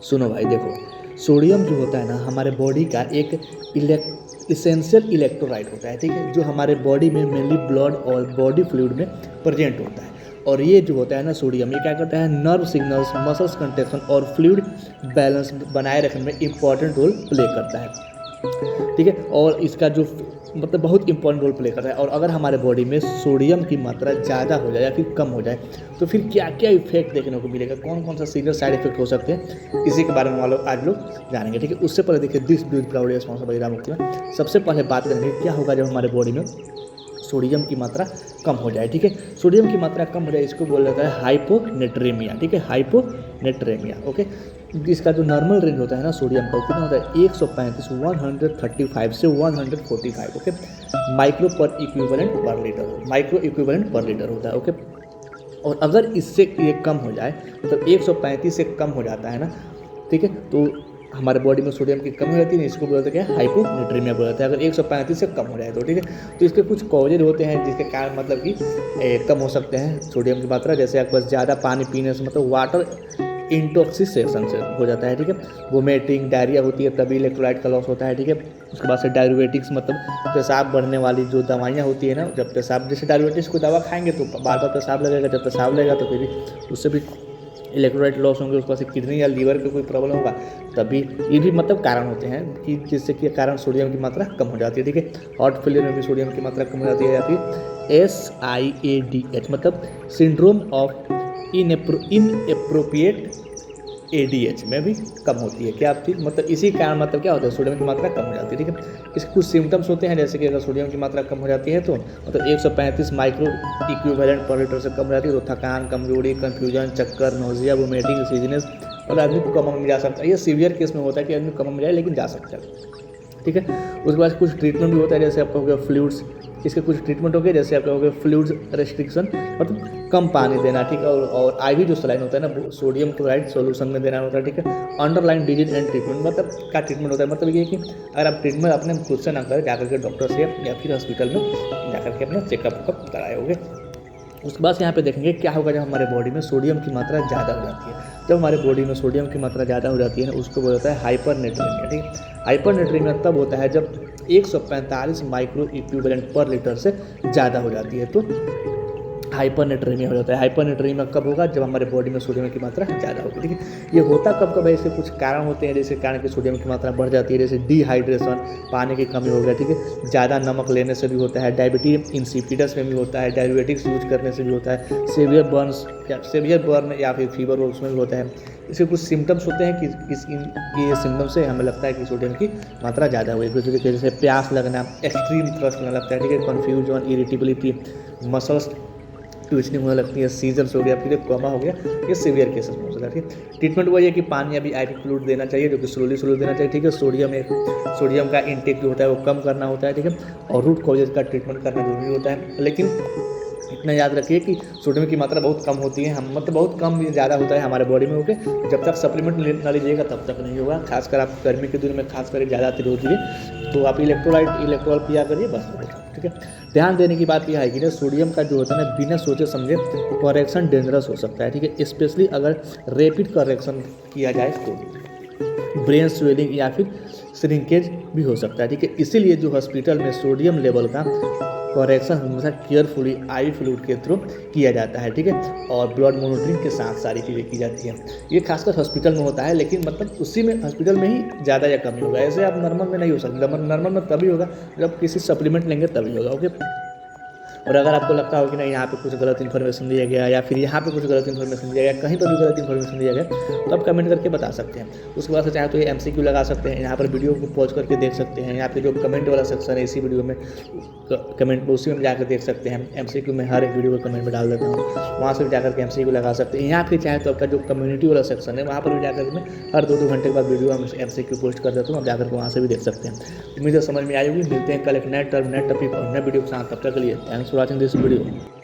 सुनो भाई देखो, सोडियम जो होता है ना हमारे बॉडी का एक इसेंशियल इलेक्ट्रोलाइट होता है, ठीक है, जो हमारे बॉडी में मेनली ब्लड और बॉडी फ्लूइड में प्रेजेंट होता है। और ये जो होता है ना सोडियम, ये क्या करता है, नर्व सिग्नल्स, मसल्स कंट्रैक्शन और फ्लूइड बैलेंस बनाए रखने में इंपॉर्टेंट रोल प्ले करता है, ठीक है। और इसका जो मतलब बहुत इंपॉर्टेंट रोल प्ले करता है। और अगर हमारे बॉडी में सोडियम की मात्रा ज़्यादा हो जाए या फिर कम हो जाए तो फिर क्या क्या इफेक्ट देखने को मिलेगा, कौन कौन सा सीरियस साइड इफेक्ट हो सकते हैं, इसी के बारे में आज लोग जानेंगे, ठीक है। उससे पहले देखिए this video proudly sponsored by मुक्ति में सबसे पहले बात करेंगे क्या होगा जब हमारे बॉडी में सोडियम की मात्रा कम हो जाए, ठीक है। सोडियम की मात्रा कम हो जाए इसको बोला जाता है हाइपोनेट्रेमिया, ठीक है, हाइपोनेट्रेमिया, ओके। इसका जो नॉर्मल रेंज होता है ना सोडियम का कितना होता है 135 135 से 145, ओके, माइक्रो पर इक्विवेलेंट पर लीटर, माइक्रो इक्विवेलेंट पर लीटर होता है, ओके। और अगर इससे ये कम हो जाए मतलब 135 से कम हो जाता है ना, ठीक है, तो हमारे बॉडी में सोडियम की कमी हो जाती है, इसको बोलते हैं हाइपोनेट्रीमिया बोला जाता है। अगर 135 से कम हो जाए तो, ठीक है। तो इसके कुछ कॉजेज होते हैं जिसके कारण मतलब कि कम हो सकते हैं सोडियम की मात्रा, जैसे आपके पास ज़्यादा पानी पीने से मतलब वाटर इंटॉक्सिकेशन से हो जाता है, ठीक है। वोमिटिंग, डायरिया होती है, तभी इलेक्ट्रोलाइट का लॉस होता है, ठीक है। उसके बाद से डायरेटिक्स मतलब पेशाब बढ़ने वाली जो दवाइयाँ होती है ना, जब पेशाब जैसे डायरेटिक्स को दवा खाएंगे तो बार बार पेशाब लगेगा, जब पेशाब लगेगा तो फिर उससे भी इलेक्ट्रोलाइट लॉस होंगे, उसके बाद से किडनी या लीवर का कोई प्रॉब्लम होगा तभी, ये भी मतलब कारण होते हैं कि जिससे कि कारण सोडियम की मात्रा कम हो जाती है, ठीक है। हार्ट फेलियर में भी सोडियम की मात्रा कम हो जाती है, या फिर SIADH मतलब सिंड्रोम ऑफ इनएप्रोप्रिएट ADH में भी कम होती है। क्या आपकी मतलब इसी कारण मतलब क्या होता है सोडियम की मात्रा कम हो जाती है, ठीक है। इसके कुछ सिम्टम्स होते हैं, जैसे कि अगर सोडियम की मात्रा कम हो जाती है तो मतलब 135 माइक्रो इक्विवेलेंट पर लीटर से कम हो जाती है तो थकान, कमजोरी, कन्फ्यूजन, चक्कर, नोजिया, वोमिटिंग, सीजनेस और आदमी को कम में जा सकता है। ये सीवियर केस में होता है कि आदमी कम में जाए लेकिन जा सकता है, ठीक है। उसके बाद कुछ ट्रीटमेंट भी होता है, जैसे आपका हो गया फ्लूइड्स, इसके कुछ ट्रीटमेंट हो गए, जैसे आपका हो गया फ्लूइड्स रेस्ट्रिक्शन मतलब कम पानी देना, ठीक है। और IV जो सलाइन होता है ना सोडियम क्लोराइड सॉल्यूशन में देना होता है, ठीक है। अंडरलाइन डिजीज एंड ट्रीटमेंट मतलब क्या ट्रीटमेंट होता है, मतलब ये कि अगर आप ट्रीटमेंट अपने खुद से ना करें, जाकर के डॉक्टर से या फिर हॉस्पिटल में जाकर के अपना चेकअप कराए होंगे। उसके बाद यहाँ पे देखेंगे क्या होगा जब हमारे बॉडी में सोडियम की मात्रा ज़्यादा हो जाती है। जब हमारे बॉडी में सोडियम की मात्रा ज़्यादा हो जाती है ना उसको बोला जाता है हाइपरनेट्रीमिया, ठीक है। हाइपरनेट्रीमिया तब होता है जब 145 माइक्रो इक्विवेलेंट पर लीटर से ज़्यादा हो जाती है तो हाइपरनेट्रीमिया हो जाता है। हाइपरनेट्रीमिया कब होगा जब हमारे बॉडी में सोडियम की मात्रा ज़्यादा होगी, ठीक है। ये होता कब कब है, इसके कुछ कारण होते हैं, जैसे कारण कि सोडियम की मात्रा बढ़ जाती है, जैसे डिहाइड्रेशन, पानी की कमी हो गया, ठीक है। ज़्यादा नमक लेने से भी होता है, डायबिटीज इंसिपिडस में भी होता है, डायरेटिक्स यूज करने से भी होता है, सेवियर बर्न या फिर फीवर उसमें भी होता है। इसके कुछ सिम्टम्स होते हैं कि ये सिम्टम्स से हमें लगता है कि सोडियम की मात्रा ज़्यादा हुई, जैसे प्यास लगना, एक्सट्रीम थ्रस्ट लगने लगता है, ठीक है, कन्फ्यूजन, इरिटेबिलिटी, मसल्स ट्विस्टिंग होने लगती है, सीजर्स हो गया, फिर एक कोमा हो गया, ये सीवियर केसेस में हो सकता है, ठीक है। ट्रीटमेंट वही है कि पानी अभी IV फ्लूइड देना चाहिए जो कि स्लोली देना चाहिए, ठीक है। सोडियम का इंटेक जो होता है वो कम करना होता है, ठीक है। और रूट कॉजेज का ट्रीटमेंट करना जरूरी होता है, लेकिन इतना याद रखिए कि सोडियम की मात्रा बहुत कम होती है, हम मतलब बहुत कम ज़्यादा होता है हमारे बॉडी में, ओके। जब तक सप्लीमेंट ना लीजिएगा तब तक नहीं होगा, खासकर आप गर्मी के दिन में खासकर ज़्यादा अति होती है तो आप इलेक्ट्रोल पिया करिए बस, ठीक है। ध्यान देने की बात यह है कि ना सोडियम का जो होता है ना बिना सोचे समझे करेक्शन डेंजरस हो सकता है, ठीक है। स्पेशली अगर रैपिड करेक्शन किया जाए तो ब्रेन स्वेलिंग या फिर श्रिंकेज भी हो सकता है, ठीक है। इसीलिए जो हॉस्पिटल में सोडियम लेवल का करेक्शन हमेशा केयरफुली IV फ्लूइड के थ्रू किया जाता है, ठीक है। और ब्लड मॉनिटरिंग के साथ सारी चीज़ें की जाती हैं। ये खासकर हॉस्पिटल में होता है, लेकिन मतलब उसी में हॉस्पिटल में ही ज़्यादा या कम होगा, ऐसे आप नॉर्मल में नहीं हो सकता। नॉर्मल में तभी होगा जब किसी सप्लीमेंट लेंगे तभी होगा, ओके। और अगर आपको लगता हो कि नहीं यहाँ पे कुछ गलत इन्फॉर्मेशन दिया गया या फिर यहाँ पे कुछ गलत इन्फॉर्मेशन दिया गया, कहीं पर भी गलत इन्फॉर्मेशन दिया गया तो आप कमेंट करके बता सकते हैं। उसके बाद से चाहे तो ये MCQ लगा सकते हैं, यहाँ पर वीडियो को पॉज करके देख सकते हैं, यहाँ पे जो कमेंट वाला सेक्शन है इसी वीडियो में कमेंट उसी में जाकर देख सकते हैं। MCQ में हर एक वीडियो को कमेंट में डाल देता हूँ, वहाँ से भी जाकर के MCQ लगा सकते हैं। यहाँ फिर चाहे तो आपका जो कम्युनिटी वाला सेक्शन है वहाँ पर भी जाकर मैं हर 2-2 घंटे के बाद वीडियो हम MCQ पोस्ट कर देता हूँ, आप जाकर के वहाँ से भी देख सकते हैं। उम्मीद है समझ में आई होगी। मिलते हैं कल एक नए टॉपिक और नए वीडियो के साथ, तब तक के लिए thanks for watching this video.